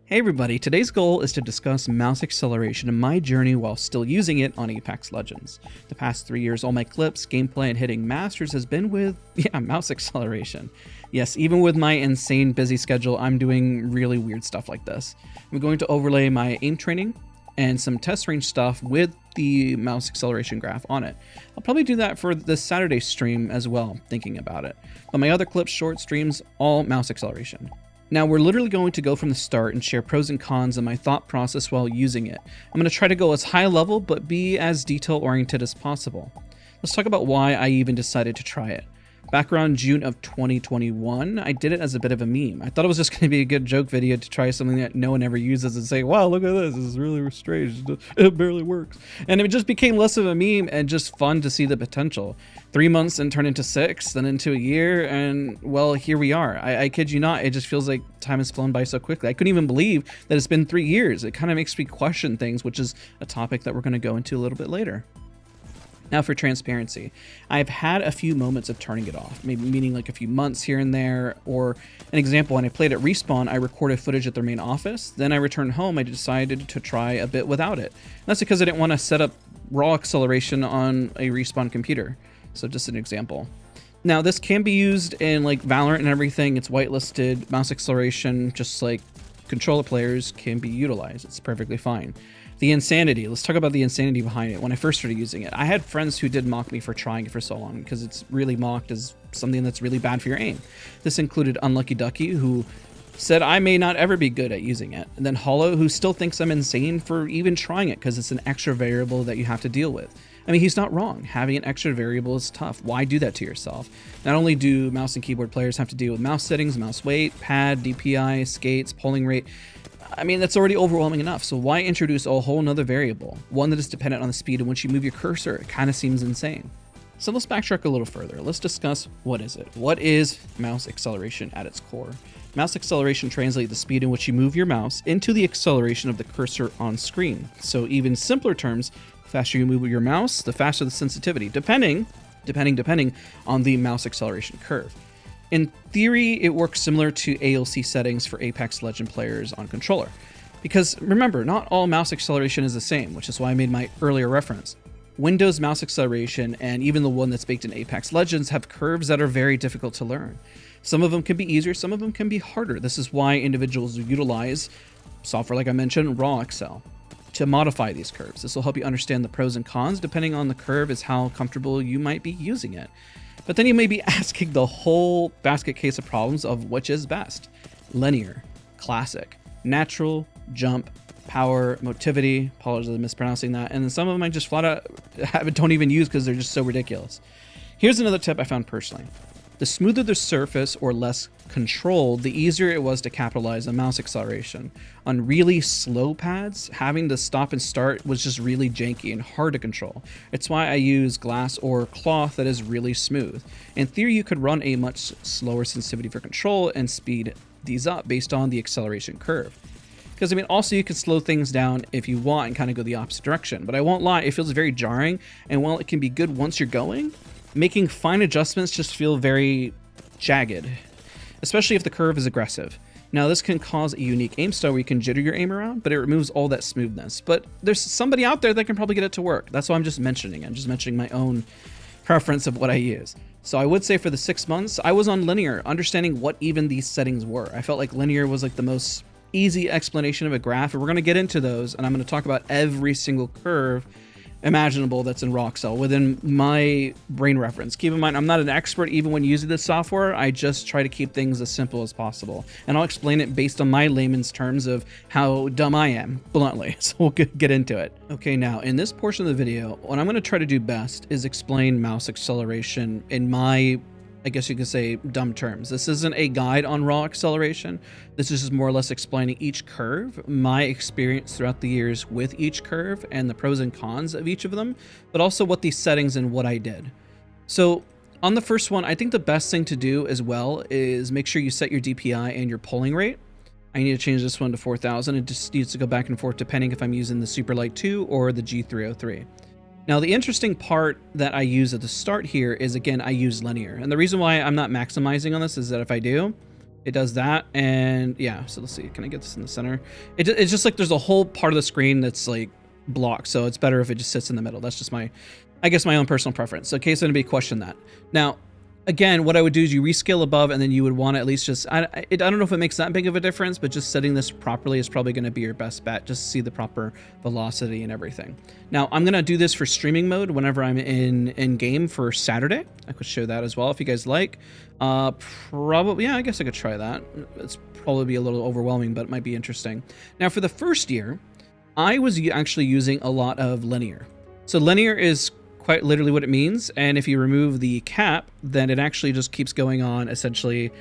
Hey everybody, today's goal is to discuss mouse acceleration and my journey while still using it on Apex Legends. The past 3 years, all my clips, gameplay, and hitting masters has been with, mouse acceleration. Yes, even with my insane busy schedule, I'm doing really weird stuff like this. I'm going to overlay my aim training and some test range stuff with the mouse acceleration graph on it. I'll probably do that for this Saturday stream as well, thinking about it. But my other clips, short streams, all mouse acceleration. Now we're literally going to go from the start and share pros and cons and my thought process while using it. I'm going to try to go as high level but be as detail oriented as possible. Let's talk about why I even decided to try it. Back around June of 2021, I did it as a bit of a meme. I thought it was just going to be a good joke video to try something that no one ever uses and say, wow, look at this, this is really strange, it barely works. And it just became less of a meme and just fun to see the potential. 3 months and turned into 6, then into a year, and well, here we are. I kid you not, it just feels like time has flown by so quickly. I couldn't even believe that it's been 3 years. It kind of makes me question things, which is a topic that we're going to go into a little bit later. Now for transparency, I've had a few moments of turning it off, maybe meaning like a few months here and there, or an example, when I played at Respawn, I recorded footage at their main office, then I returned home, I decided to try a bit without it. And that's because I didn't want to set up raw acceleration on a Respawn computer, so just an example. Now this can be used in like Valorant and everything, it's whitelisted, mouse acceleration, just like controller players can be utilized, it's perfectly fine. The insanity. Let's talk about the insanity behind it. When I first started using it, I had friends who did mock me for trying it for so long because it's really mocked as something that's really bad for your aim. This included Unlucky Ducky, who said I may not ever be good at using it. And then Hollow, who still thinks I'm insane for even trying it because it's an extra variable that you have to deal with. I mean, he's not wrong. Having an extra variable is tough. Why do that to yourself? Not only do mouse and keyboard players have to deal with mouse settings, mouse weight, pad, DPI, skates, polling rate, I mean, that's already overwhelming enough, so why introduce a whole nother variable? One that is dependent on the speed in which you move your cursor. It kind of seems insane. So let's backtrack a little further. Let's discuss what is it? What is mouse acceleration at its core? Mouse acceleration translates the speed in which you move your mouse into the acceleration of the cursor on screen. So even simpler terms, the faster you move your mouse, the faster the sensitivity, depending on the mouse acceleration curve. In theory, it works similar to ALC settings for Apex Legends players on controller. Because remember, not all mouse acceleration is the same, which is why I made my earlier reference. Windows mouse acceleration and even the one that's baked in Apex Legends have curves that are very difficult to learn. Some of them can be easier, some of them can be harder. This is why individuals utilize software like I mentioned, raw accel, to modify these curves. This will help you understand the pros and cons depending on the curve is how comfortable you might be using it. But then you may be asking the whole basket case of problems of which is best. Linear, classic, natural, jump, power, motivity, apologies for mispronouncing that, and then some of them I just flat out don't even use because they're just so ridiculous. Here's another tip I found personally. The smoother the surface or less controlled, the easier it was to capitalize on mouse acceleration. On really slow pads, having to stop and start was just really janky and hard to control. It's why I use glass or cloth that is really smooth. In theory, you could run a much slower sensitivity for control and speed these up based on the acceleration curve. Because I mean, also you can slow things down if you want and kind of go the opposite direction. But I won't lie, it feels very jarring, and while it can be good once you're going, making fine adjustments just feel very jagged, especially if the curve is aggressive. Now this can cause a unique aim style where you can jitter your aim around, but it removes all that smoothness. But there's somebody out there that can probably get it to work. That's why I'm just mentioning. I'm just mentioning my own preference of what I use. So I would say for the 6 months, I was on linear, understanding what even these settings were. I felt like linear was like the most easy explanation of a graph, and we're going to get into those, and I'm going to talk about every single curve imaginable that's in raw accel within my brain reference. Keep in mind, I'm not an expert even when using this software. I just try to keep things as simple as possible, and I'll explain it based on my layman's terms of how dumb I am, bluntly. So we'll get into it. Okay, now in this portion of the video, what I'm going to try to do best is explain mouse acceleration in my, I guess you could say, dumb terms. This isn't a guide on raw acceleration. This is just more or less explaining each curve, my experience throughout the years with each curve and the pros and cons of each of them, but also what these settings and what I did. So on the first one, I think the best thing to do as well is make sure you set your DPI and your polling rate. I need to change this one to 4,000. It just needs to go back and forth depending if I'm using the Super Light 2 or the G303. Now, the interesting part that I use at the start here is, again, I use linear. And the reason why I'm not maximizing on this is that if I do, It does that, and yeah, so let's see, can I get this in the center? It's just like there's a whole part of the screen that's like blocked, so it's better if it just sits in the middle. That's just my, I guess, my own personal preference. So in case anybody questioned that. Now, again, what I would do is you rescale above, and then you would want to at least just, I don't know if it makes that big of a difference, but just setting this properly is probably going to be your best bet, just to see the proper velocity and everything. Now, I'm going to do this for streaming mode whenever I'm in game for Saturday. I could show that as well if you guys like. Probably, yeah, I guess I could try that. It's probably be a little overwhelming, but it might be interesting. Now, for the first year, I was actually using a lot of linear. So linear is quite literally what it means, and if you remove the cap, then it actually just keeps going on essentially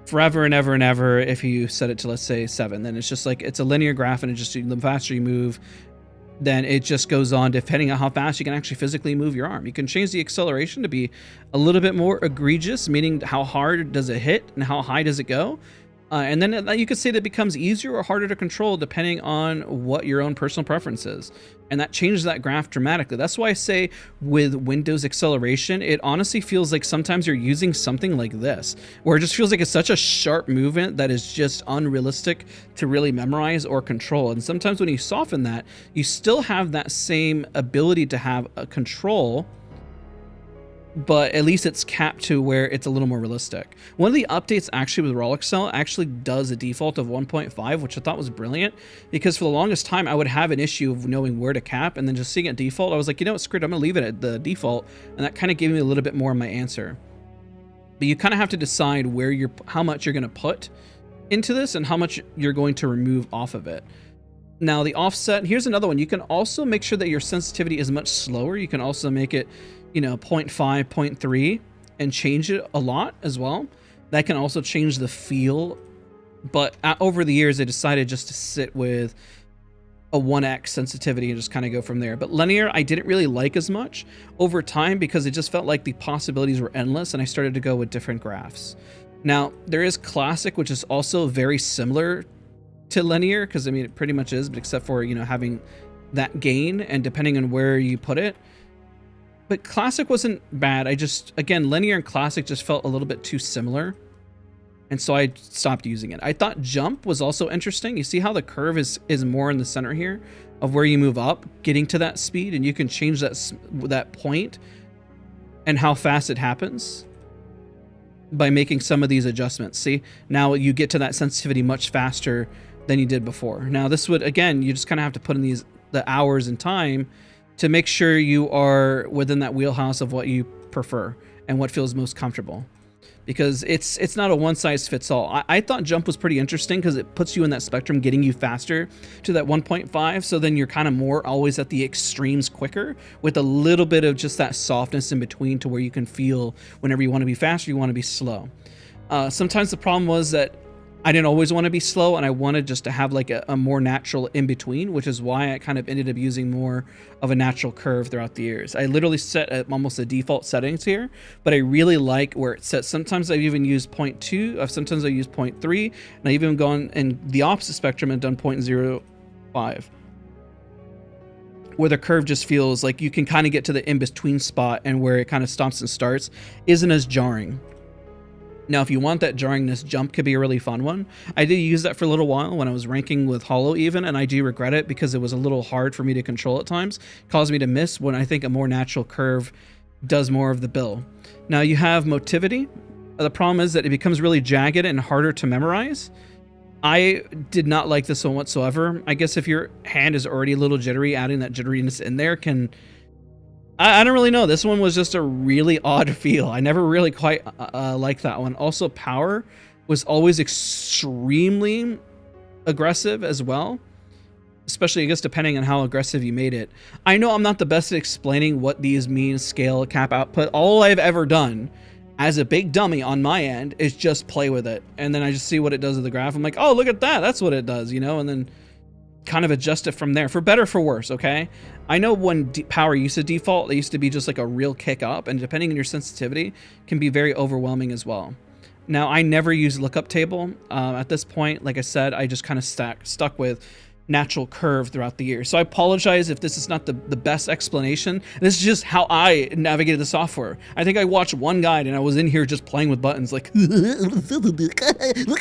forever and ever and ever. If you set it to, let's say, 7, then it's just like it's a linear graph, and it just, the faster you move, then it just goes on depending on how fast you can actually physically move your arm. You can change the acceleration to be a little bit more egregious, meaning how hard does it hit and how high does it go. And then you could say that it becomes easier or harder to control depending on what your own personal preference is. And that changes that graph dramatically. That's why I say with Windows acceleration, it honestly feels like sometimes you're using something like this, where it just feels like it's such a sharp movement that is just unrealistic to really memorize or control. And sometimes when you soften that, you still have that same ability to have a control, but at least it's capped to where it's a little more realistic. One of the updates actually with raw accel actually does a default of 1.5, which I thought was brilliant, because for the longest time I would have an issue of knowing where to cap, and then just seeing it default, I was like, you know what, screw it, I'm gonna leave it at the default, and that kind of gave me a little bit more of my answer. But you kind of have to decide where how much you're gonna put into this and how much you're going to remove off of it. Now the offset, here's another one. You can also make sure that your sensitivity is much slower. You can also make it, you know, 0.5, 0.3, and change it a lot as well. That can also change the feel. But over the years, I decided just to sit with a 1x sensitivity and just kind of go from there. But linear, I didn't really like as much over time because it just felt like the possibilities were endless, and I started to go with different graphs. Now, there is classic, which is also very similar to linear, because I mean, it pretty much is, but except for, you know, having that gain and depending on where you put it. But classic wasn't bad. I just, again, linear and classic just felt a little bit too similar, and so I stopped using it. I thought jump was also interesting. You see how the curve is more in the center here of where you move up, getting to that speed, and you can change that point and how fast it happens by making some of these adjustments. See, now you get to that sensitivity much faster than you did before. Now this would, again, you just kind of have to put in the hours and time to make sure you are within that wheelhouse of what you prefer and what feels most comfortable, because it's not a one size fits all. I thought jump was pretty interesting because it puts you in that spectrum, getting you faster to that 1.5. So then you're kind of more always at the extremes quicker, with a little bit of just that softness in between to where you can feel whenever you want to be faster, you want to be slow. Sometimes the problem was that I didn't always want to be slow, and I wanted just to have like a more natural in between, which is why I kind of ended up using more of a natural curve throughout the years. I literally set at almost the default settings here, but I really like where it's set. Sometimes I've even used 0.2, sometimes I use 0.3, and I even gone in the opposite spectrum and done 0.05, where the curve just feels like you can kind of get to the in-between spot, and where it kind of stops and starts isn't as jarring. Now, if you want that jarringness, jump could be a really fun one. I did use that for a little while when I was ranking with Hollow even, and I do regret it because it was a little hard for me to control at times. It caused me to miss when I think a more natural curve does more of the bill. Now you have motivity. The problem is that it becomes really jagged and harder to memorize. I did not like this one whatsoever. I guess if your hand is already a little jittery, adding that jitteriness in there can... I don't really know. This one was just a really odd feel. I never really quite liked that one. Also, power was always extremely aggressive as well, especially, I guess, depending on how aggressive you made it. I know I'm not the best at explaining what these mean, scale, cap, output. All I've ever done as a big dummy on my end is just play with it, and then I just see what it does with the graph. I'm like, oh, look at that. That's what it does, you know, and then kind of adjust it from there, for better, for worse. Okay, I know when power used to default, it used to be just like a real kick up, and depending on your sensitivity can be very overwhelming as well. Now, I never use lookup table at this point. Like I said, I just kind of stuck with natural curve throughout the year. So I apologize if this is not the best explanation. This is just how I navigated the software. I think I watched one guide and I was in here just playing with buttons like, look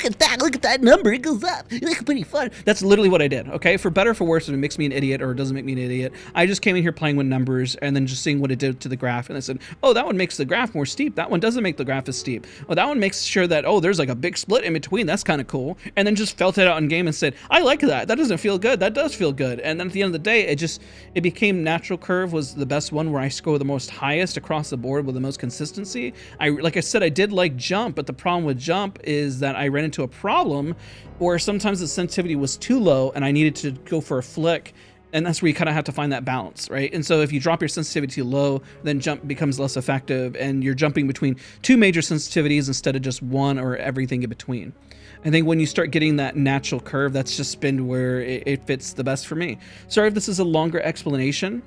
at that number, it goes up, it's pretty fun. That's literally what I did, okay? For better or for worse, if it makes me an idiot or it doesn't make me an idiot, I just came in here playing with numbers and then just seeing what it did to the graph. And I said, oh, that one makes the graph more steep. That one doesn't make the graph as steep. Oh, that one makes sure that, oh, there's like a big split in between. That's kind of cool. And then just felt it out in game and said, I like that. That doesn't feel good. That does feel good. And then at the end of the day, it became natural curve was the best one where I score the most highest across the board with the most consistency. Like I said, I did like jump, but the problem with jump is that I ran into a problem where sometimes the sensitivity was too low and I needed to go for a flick. And that's where you kind of have to find that balance, right? And so if you drop your sensitivity too low, then jump becomes less effective and you're jumping between two major sensitivities instead of just one or everything in between. I think when you start getting that natural curve, that's just been where it fits the best for me. Sorry if this is a longer explanation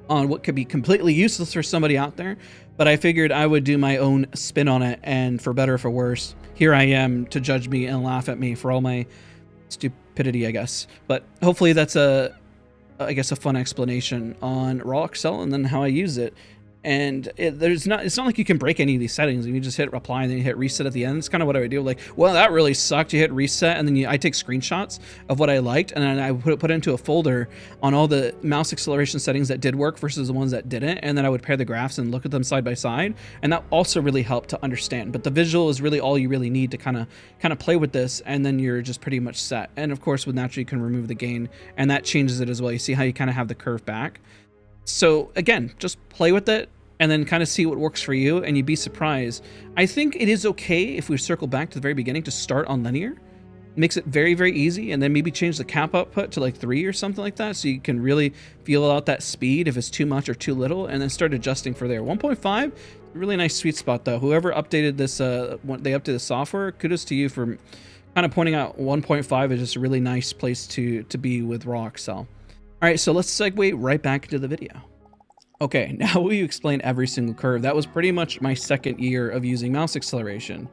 on what could be completely useless for somebody out there, but I figured I would do my own spin on it, and for better or for worse, here I am to judge me and laugh at me for all my stupidity, I guess. But hopefully that's a fun explanation on raw accel and then how I use it. And it's not like you can break any of these settings. You just hit reply and then you hit reset at the end. It's kind of what I would do. Like, well, that really sucked. You hit reset and then I take screenshots of what I liked and then I put it into a folder on all the mouse acceleration settings that did work versus the ones that didn't. And then I would pair the graphs and look at them side by side. And that also really helped to understand. But the visual is really all you really need to kind of play with this, and then you're just pretty much set. And of course, with natural, you can remove the gain, and that changes it as well. You see how you kind of have the curve back. So again, just play with it and then kind of see what works for you, and you'd be surprised. I think it is okay if we circle back to the very beginning to start on linear. It makes it very, very easy, and then maybe change the cap output to like 3 or something like that, so you can really feel out that speed if it's too much or too little, and then start adjusting for there. 1.5, really nice sweet spot though. Whoever updated this, when they updated the software, kudos to you for kind of pointing out 1.5 is just a really nice place to be with raw accel. All right, so let's segue right back into the video. Okay, now we explain every single curve. That was pretty much my second year of using mouse acceleration.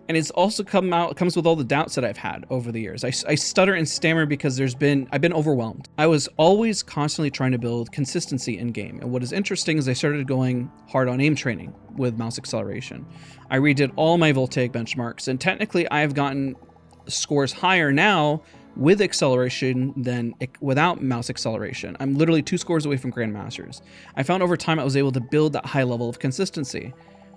And it's also comes with all the doubts that I've had over the years. I stutter and stammer because I've been overwhelmed. I was always constantly trying to build consistency in game. And what is interesting is I started going hard on aim training with mouse acceleration. I redid all my voltaic benchmarks, and technically I have gotten scores higher now with acceleration than without mouse acceleration. I'm literally 2 scores away from Grandmasters. I found over time I was able to build that high level of consistency.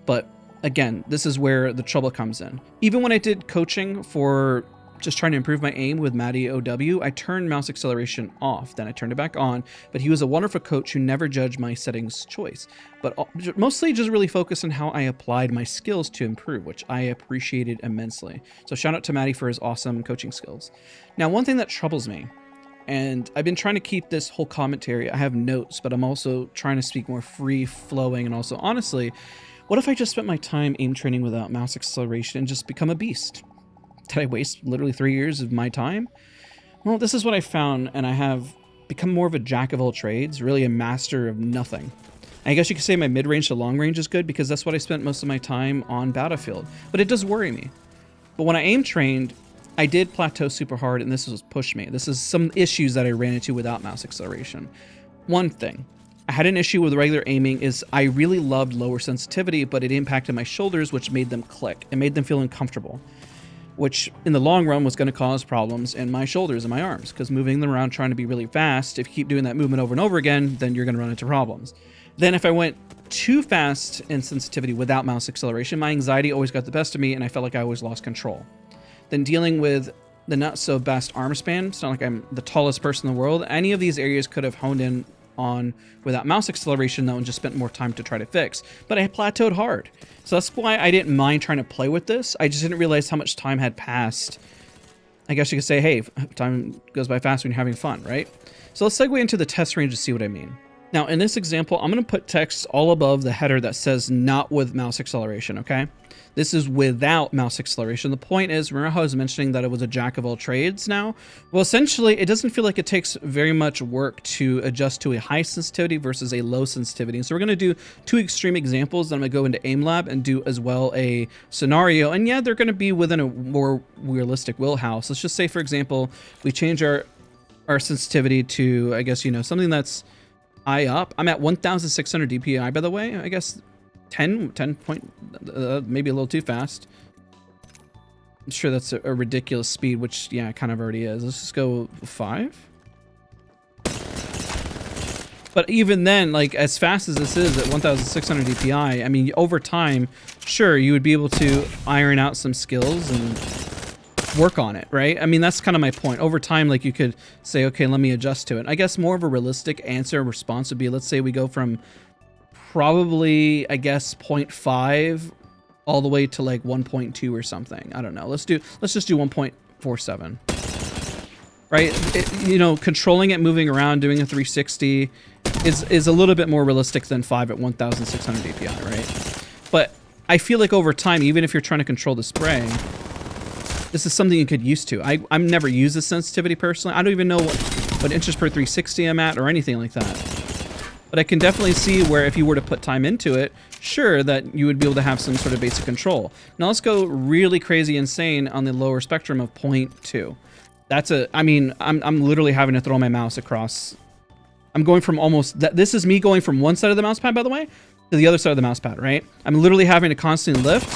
But again, this is where the trouble comes in. Even when I did coaching for just trying to improve my aim with Matty OW, I turned mouse acceleration off, then I turned it back on, but he was a wonderful coach who never judged my settings choice, but mostly just really focused on how I applied my skills to improve, which I appreciated immensely. So shout out to Matty for his awesome coaching skills. Now, one thing that troubles me, and I've been trying to keep this whole commentary, I have notes, but I'm also trying to speak more free flowing, and also honestly, what if I just spent my time aim training without mouse acceleration and just become a beast? Did I waste literally 3 years of my time? Well, this is what I found, and I have become more of a jack of all trades, really a master of nothing. I guess you could say my mid-range to long range is good because that's what I spent most of my time on Battlefield, but it does worry me. But when I aim trained, I did plateau super hard, and this was push me. This is some issues that I ran into without mouse acceleration. One thing, I had an issue with regular aiming is I really loved lower sensitivity, but it impacted my shoulders, which made them click. It made them feel uncomfortable, which in the long run was going to cause problems in my shoulders and my arms, because moving them around trying to be really fast, if you keep doing that movement over and over again, then you're going to run into problems. Then if I went too fast in sensitivity without mouse acceleration, my anxiety always got the best of me, and I felt like I always lost control. Then dealing with the not so best arm span, it's not like I'm the tallest person in the world, any of these areas could have honed in on without mouse acceleration though, and just spent more time to try to fix, but I plateaued hard. So that's why I didn't mind trying to play with this. I just didn't realize how much time had passed. I guess you could say, hey, time goes by fast when you're having fun, right? So let's segue into the test range to see what I mean. Now in this example, I'm going to put text all above the header that says not with mouse acceleration, okay? This is without mouse acceleration. The point is, remember how I was mentioning that it was a jack of all trades now? Well, essentially, it doesn't feel like it takes very much work to adjust to a high sensitivity versus a low sensitivity. So we're going to do 2 extreme examples. Then I'm going to go into AimLab and do as well a scenario. And yeah, they're going to be within a more realistic wheelhouse. Let's just say, for example, we change our our sensitivity to, I guess, you know, something that's high up. I'm at 1,600 DPI, by the way. I guess 10 point, maybe a little too fast. I'm sure that's a ridiculous speed, which, yeah, it kind of already is. Let's just go 5. But even then, like, as fast as this is at 1,600 DPI, I mean, over time, sure, you would be able to iron out some skills and work on it, right? I mean, that's kind of my point. Over time, like, you could say, okay, let me adjust to it. I guess more of a realistic answer response would be, let's say we go from probably, I guess, 0.5 all the way to like 1.2 or something. I don't know. Let's just do 1.47. Right? You know, controlling it, moving around, doing a 360 is a little bit more realistic than 5 at 1,600 DPI, right? But I feel like over time, even if you're trying to control the spray, this is something you could use to. I've never used this sensitivity personally. I don't even know what inches per 360 I'm at or anything like that. But I can definitely see where if you were to put time into it, sure, that you would be able to have some sort of basic control. Now let's go really crazy insane on the lower spectrum of 0.2. That's I mean, I'm literally having to throw my mouse across. I'm going from almost, this is me going from one side of the mouse pad, by the way, to the other side of the mouse pad, right? I'm literally having to constantly lift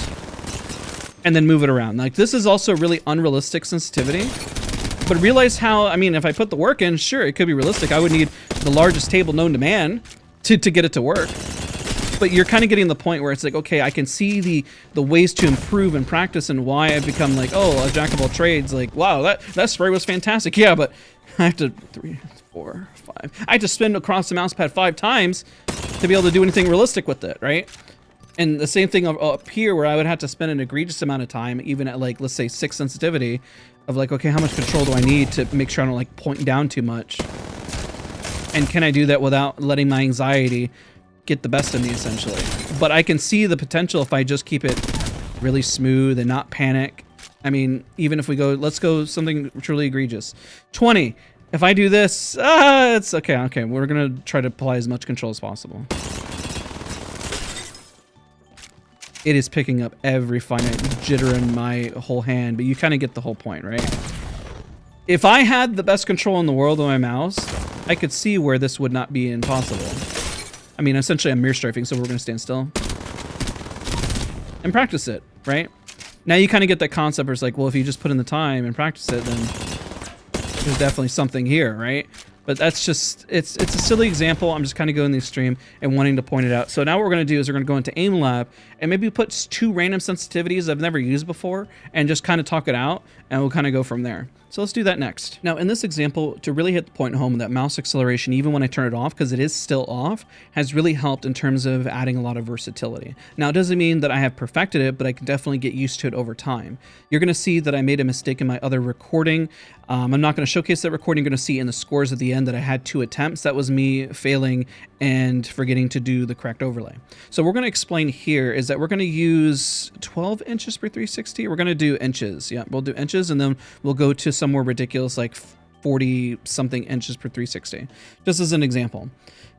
and then move it around. Like, this is also really unrealistic sensitivity. But realize how, I mean, if I put the work in, sure, it could be realistic. I would need the largest table known to man to get it to work. But you're kind of getting the point where it's like, okay, I can see the ways to improve and practice and why I've become like, oh, a jack of all trades. Like, wow, that spray was fantastic. Yeah, but I have to 3, 4, 5. I have to spin across the mouse pad 5 times to be able to do anything realistic with it, right? And the same thing up here where I would have to spend an egregious amount of time, even at like, let's say 6 sensitivity, of like, okay, how much control do I need to make sure I don't like point down too much? And can I do that without letting my anxiety get the best of me, essentially? But I can see the potential if I just keep it really smooth and not panic. I mean, even if we go, let's go something truly egregious. 20. If I do this, it's okay. Okay, we're gonna try to apply as much control as possible. It is picking up every finite jitter in my whole hand, but you kind of get the whole point, right? If I had the best control in the world on my mouse, I could see where this would not be impossible. I mean, essentially I'm mirror strafing, so we're going to stand still and practice it, right? Now you kind of get that concept where it's like, well, if you just put in the time and practice it, then there's definitely something here, right? But that's just, it's a silly example. I'm just kind of going the extreme and wanting to point it out. So now what we're going to do is we're going to go into Aim Lab and maybe put 2 random sensitivities I've never used before and just kind of talk it out, and we'll kind of go from there. So let's do that next. Now in this example, to really hit the point home, that mouse acceleration, even when I turn it off, because it is still off, has really helped in terms of adding a lot of versatility. Now it doesn't mean that I have perfected it, but I can definitely get used to it over time. You're going to see that I made a mistake in my other recording. I'm not going to showcase that recording. You're going to see in the scores at the end that I had 2 attempts. That was me failing and forgetting to do the correct overlay. So what we're going to explain here is that we're going to use 12 inches per 360. We're going to do inches. Yeah, we'll do inches, and then we'll go to somewhere ridiculous like 40 something inches per 360, just as an example.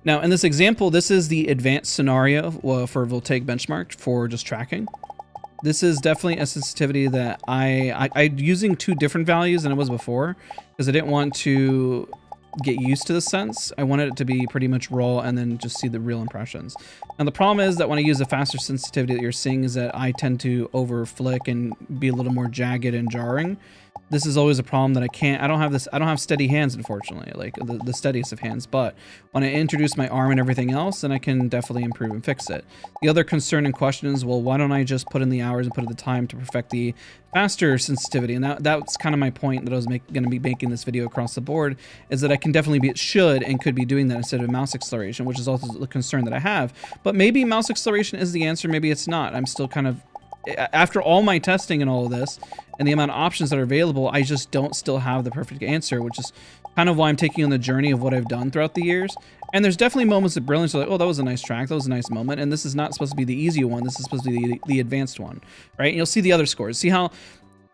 Now in this example, this is the advanced scenario for voltaic benchmark for just tracking. This is definitely a sensitivity that I'm using 2 different values than it was before, because I didn't want to get used to the sense. I wanted it to be pretty much raw and then just see the real impressions. And the problem is that when I use a faster sensitivity that you're seeing is that I tend to over flick and be a little more jagged and jarring. This is always a problem that I don't have steady hands, unfortunately, like the steadiest of hands. But when I introduce my arm and everything else, then I can definitely improve and fix it. The other concern and question is, well, why don't I just put in the hours and put in the time to perfect the faster sensitivity? And that's kind of my point that I was going to be making this video across the board, is that I can definitely should and could be doing that instead of mouse acceleration, which is also the concern that I have. But maybe mouse acceleration is the answer, maybe it's not. I'm still kind of, after all my testing and all of this and the amount of options that are available, I just don't still have the perfect answer, which is kind of why I'm taking on the journey of what I've done throughout the years. And there's definitely moments of brilliance like, oh, that was a nice track, that was a nice moment, and this is not supposed to be the easy one, this is supposed to be the advanced one, right? And you'll see the other scores. See how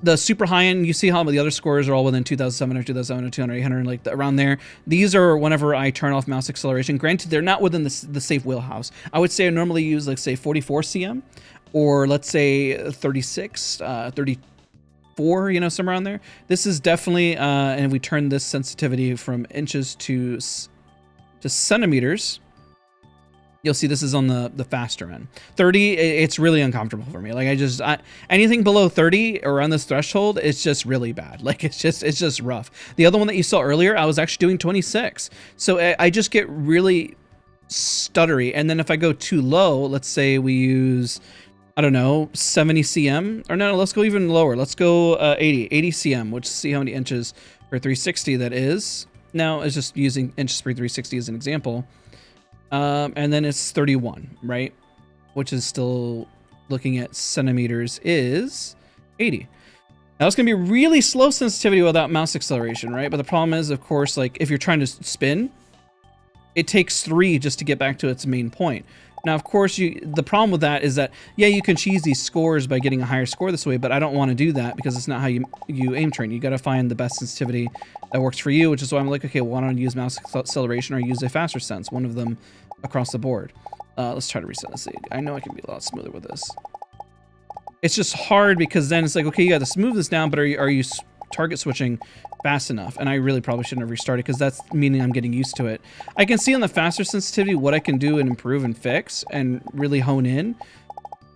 the super high end, you see how the other scores are all within 2007 or 200, 800, like around there. These are whenever I turn off mouse acceleration. Granted, they're not within the safe wheelhouse. I would say I normally use, like, say 44 cm, or let's say 36, 30, 4, you know, somewhere around there. This is definitely, and we turn this sensitivity from inches to centimeters. You'll see this is on the faster end. 30, it's really uncomfortable for me. Like anything below 30 or on this threshold, it's just really bad. Like it's just rough. The other one that you saw earlier, I was actually doing 26. So I just get really stuttery. And then if I go too low, let's say we use, I don't know, 70 cm, or no, let's go even lower. Let's go 80 cm, which see how many inches per 360 that is. Now it's just using inches per 360 as an example. And then it's 31, right? Which is still looking at centimeters is 80. Now it's going to be really slow sensitivity without mouse acceleration, right? But the problem is, of course, like if you're trying to spin, it takes 3 just to get back to its main point. Now, of course, the problem with that is that, yeah, you can cheese these scores by getting a higher score this way, but I don't want to do that because it's not how you aim train. You got to find the best sensitivity that works for you, which is why I'm like, okay, well, why don't I use mouse acceleration or use a faster sense, one of them across the board. Let's try to reset this. I know I can be a lot smoother with this. It's just hard because then it's like, okay, you got to smooth this down, but are you target switching fast enough? And I really probably shouldn't have restarted because that's meaning I'm getting used to it. I can see on the faster sensitivity what I can do and improve and fix and really hone in.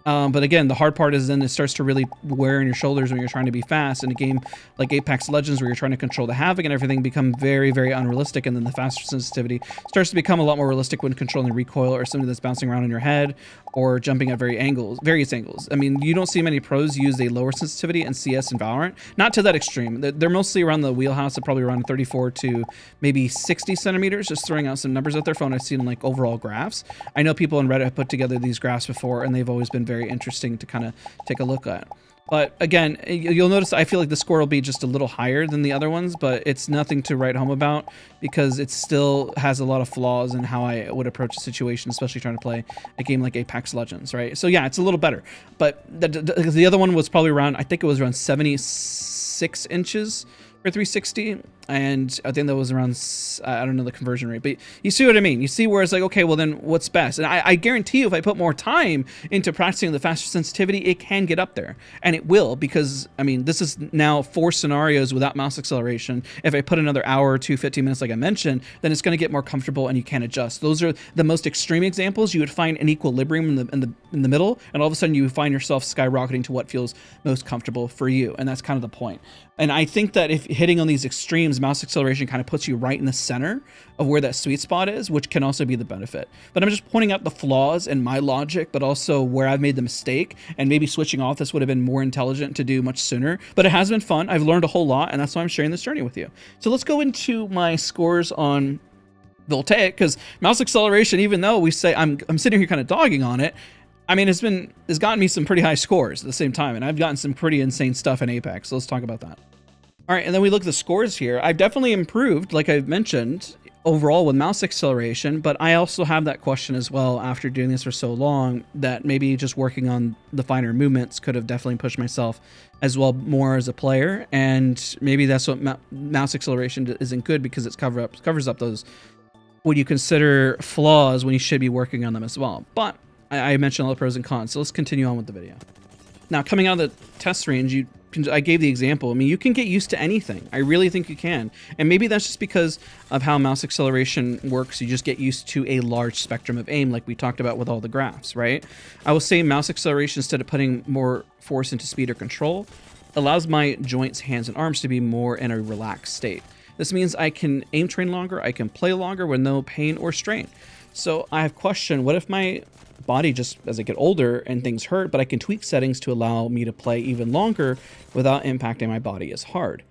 But again, the hard part is then it starts to really wear on your shoulders when you're trying to be fast. In a game like Apex Legends, where you're trying to control the havoc and everything, become very, very unrealistic. And then the faster sensitivity starts to become a lot more realistic when controlling recoil or something that's bouncing around in your head or jumping at various angles. I mean, you don't see many pros use a lower sensitivity in CS and Valorant. Not to that extreme. They're mostly around the wheelhouse of probably around 34 to maybe 60 centimeters, just throwing out some numbers out there from what I've seen in like overall graphs. I know people on Reddit have put together these graphs before, and they've always been very interesting to kind of take a look at. But again, you'll notice I feel like the score will be just a little higher than the other ones, but it's nothing to write home about because it still has a lot of flaws in how I would approach a situation, especially trying to play a game like Apex Legends, right? So yeah, it's a little better. But the other one was probably around, I think it was around 76 inches for 360, and I think that was around, I don't know the conversion rate, but you see what I mean? You see where it's like, okay, well then what's best? And I guarantee you if I put more time into practicing the faster sensitivity, it can get up there. And it will, because, I mean, this is now 4 scenarios without mouse acceleration. If I put another hour or 2, 15 minutes like I mentioned, then it's going to get more comfortable and you can adjust. Those are the most extreme examples. You would find an equilibrium in the middle, and all of a sudden you find yourself skyrocketing to what feels most comfortable for you. And that's kind of the point. And I think that if hitting on these extremes, mouse acceleration kind of puts you right in the center of where that sweet spot is, which can also be the benefit. But I'm just pointing out the flaws in my logic, but also where I've made the mistake, and maybe switching off this would have been more intelligent to do much sooner. But it has been fun. I've learned a whole lot, and that's why I'm sharing this journey with you. So let's go into my scores on Voltaic, because mouse acceleration, even though we say I'm sitting here kind of dogging on it, I mean, it's gotten me some pretty high scores at the same time, and I've gotten some pretty insane stuff in Apex. So let's talk about that. All right, and then we look at the scores here. I've definitely improved, like I've mentioned, overall with mouse acceleration, but I also have that question as well after doing this for so long that maybe just working on the finer movements could have definitely pushed myself as well more as a player, and maybe that's what mouse acceleration isn't good, because it covers up those what you consider flaws when you should be working on them as well. But I mentioned all the pros and cons, so let's continue on with the video. Now, coming out of the test range, I gave the example. I mean, you can get used to anything. I really think you can. And maybe that's just because of how mouse acceleration works. You just get used to a large spectrum of aim, like we talked about with all the graphs, right? I will say mouse acceleration, instead of putting more force into speed or control, allows my joints, hands, and arms to be more in a relaxed state. This means I can aim train longer, I can play longer with no pain or strain. So I have questioned, what if my body, just as I get older and things hurt, but I can tweak settings to allow me to play even longer without impacting my body as hard?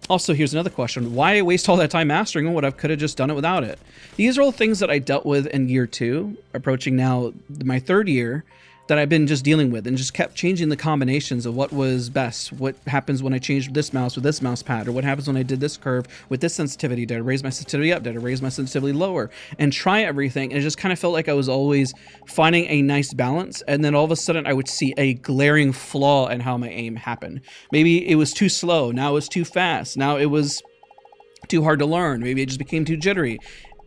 Also, here's another question. Why waste all that time mastering when I could have just done it without it? These are all things that I dealt with in year 2, approaching now my 3rd year, that I've been just dealing with, and just kept changing the combinations of what was best. What happens when I changed this mouse with this mouse pad, or what happens when I did this curve with this sensitivity? Did I raise my sensitivity up? Did I raise my sensitivity lower? And try everything. And it just kind of felt like I was always finding a nice balance. And then all of a sudden I would see a glaring flaw in how my aim happened. Maybe it was too slow. Now it was too fast. Now it was too hard to learn. Maybe it just became too jittery.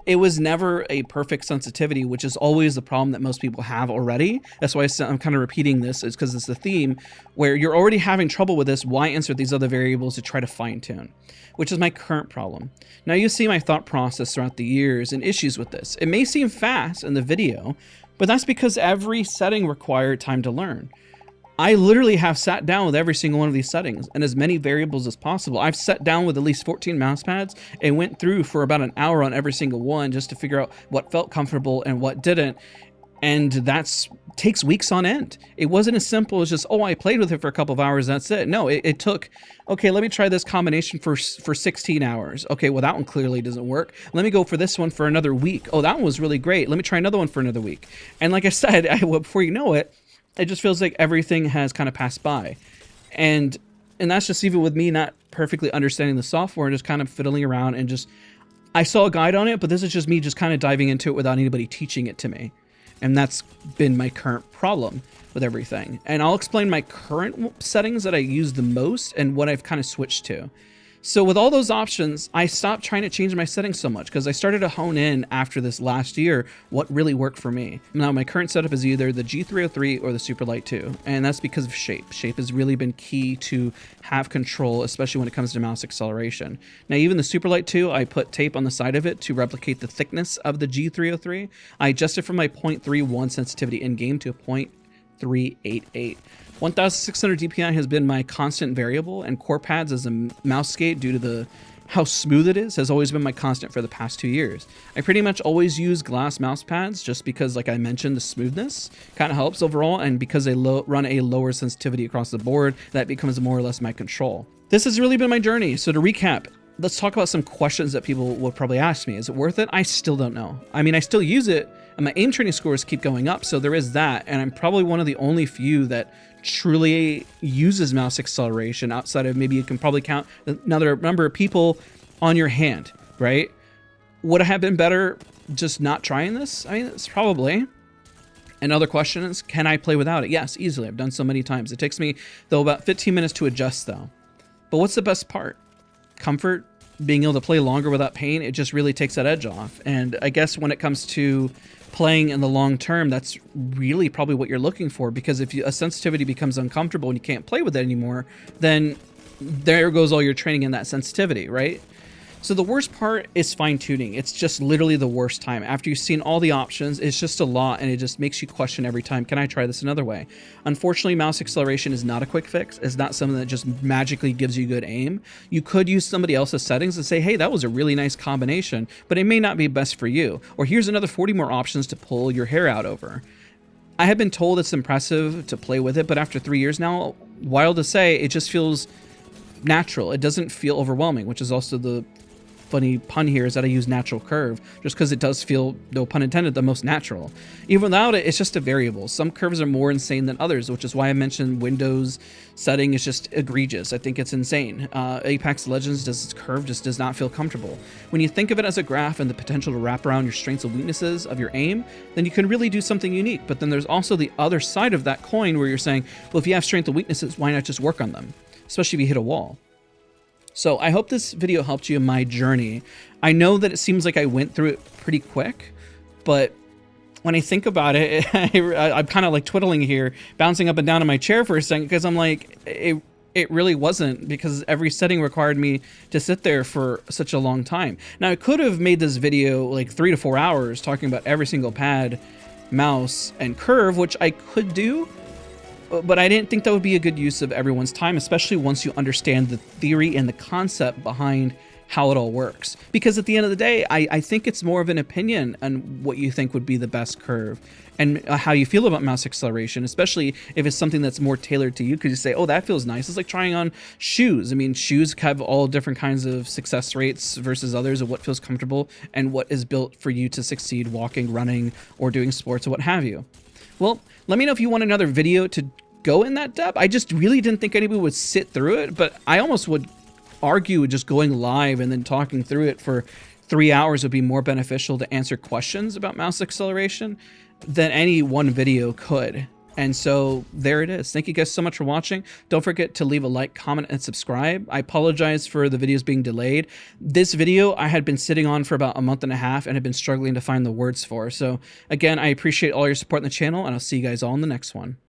it was never a perfect sensitivity, which is always the problem that most people have already. That's why I'm kind of repeating this, is because it's the theme where you're already having trouble with this. Why insert these other variables to try to fine tune, which is my current problem. Now you see my thought process throughout the years and issues with this. It may seem fast in the video, but that's because every setting required time to learn. I literally have sat down with every single one of these settings and as many variables as possible. I've sat down with at least 14 mouse pads and went through for about an hour on every single one just to figure out what felt comfortable and what didn't. And that's takes weeks on end. It wasn't as simple as just, oh, I played with it for a couple of hours, that's it. No, it took, okay, let me try this combination for 16 hours. Okay, well, that one clearly doesn't work. Let me go for this one for another week. Oh, that one was really great. Let me try another one for another week. And like I said, before you know it, it just feels like everything has kind of passed by. And that's just even with me not perfectly understanding the software and just kind of fiddling around and just, I saw a guide on it, but this is just me just kind of diving into it without anybody teaching it to me. And that's been my current problem with everything. And I'll explain my current settings that I use the most and what I've kind of switched to. So with all those options, I stopped trying to change my settings so much because I started to hone in after this last year what really worked for me. Now my current setup is either the G303 or the Superlight 2, and that's because of shape. Shape has really been key to have control, especially when it comes to mouse acceleration. Now even the Superlight 2, I put tape on the side of it to replicate the thickness of the G303. I adjusted from my 0.31 sensitivity in-game to a 0.388. 1600 DPI has been my constant variable, and core pads as a mouse skate due to how smooth it is has always been my constant for the past 2 years. I pretty much always use glass mouse pads just because, like I mentioned, the smoothness kind of helps overall, and because they run a lower sensitivity across the board, that becomes more or less my control. This has really been my journey. So to recap, let's talk about some questions that people will probably ask me. Is it worth it? I still don't know. I mean, I still use it, and my aim training scores keep going up, so there is that, and I'm probably one of the only few that truly uses mouse acceleration outside of, maybe you can probably count another number of people on your hand, right? Would I have been better just not trying this? I mean, it's probably. Another question is, can I play without it? Yes, easily. I've done so many times. It takes me, though, about 15 minutes to adjust, though. But what's the best part? Comfort, being able to play longer without pain. It just really takes that edge off. And I guess when it comes to playing in the long term, that's really probably what you're looking for, because if a sensitivity becomes uncomfortable and you can't play with it anymore, then there goes all your training in that sensitivity, right? So the worst part is fine tuning. It's just literally the worst time. After you've seen all the options, it's just a lot, and it just makes you question every time, can I try this another way? Unfortunately, mouse acceleration is not a quick fix. It's not something that just magically gives you good aim. You could use somebody else's settings and say, hey, that was a really nice combination, but it may not be best for you. Or here's another 40 more options to pull your hair out over. I have been told it's impressive to play with it, but after 3 years now, wild to say, it just feels natural. It doesn't feel overwhelming, which is also the funny pun here, is that I use natural curve just because it does feel, no pun intended, the most natural. Even without it, it's just a variable. Some curves are more insane than others, which is why I mentioned Windows setting is just egregious. I think it's insane. Apex Legends its curve just does not feel comfortable. When you think of it as a graph and the potential to wrap around your strengths and weaknesses of your aim, then you can really do something unique. But then there's also the other side of that coin where you're saying, well, if you have strengths and weaknesses, why not just work on them? Especially if you hit a wall. So I hope this video helped you in my journey. I know that it seems like I went through it pretty quick, but when I think about it, I'm kind of like twiddling here, bouncing up and down in my chair for a second, because I'm like, it really wasn't, because every setting required me to sit there for such a long time. Now, I could have made this video like 3 to 4 hours talking about every single pad, mouse, and curve, which I could do, but I didn't think that would be a good use of everyone's time, especially once you understand the theory and the concept behind how it all works. Because at the end of the day, I think it's more of an opinion on what you think would be the best curve and how you feel about mouse acceleration, especially if it's something that's more tailored to you, because you say, oh, that feels nice. It's like trying on shoes. I mean, shoes have all different kinds of success rates versus others of what feels comfortable and what is built for you to succeed walking, running, or doing sports or what have you. Well, let me know if you want another video to go in that depth. I just really didn't think anybody would sit through it, but I almost would argue just going live and then talking through it for 3 hours would be more beneficial to answer questions about mouse acceleration than any one video could. And so there it is. Thank you guys so much for watching. Don't forget to leave a like, comment, and subscribe. I apologize for the videos being delayed. This video I had been sitting on for about a month and a half and had been struggling to find the words for. So again, I appreciate all your support in the channel, and I'll see you guys all in the next one.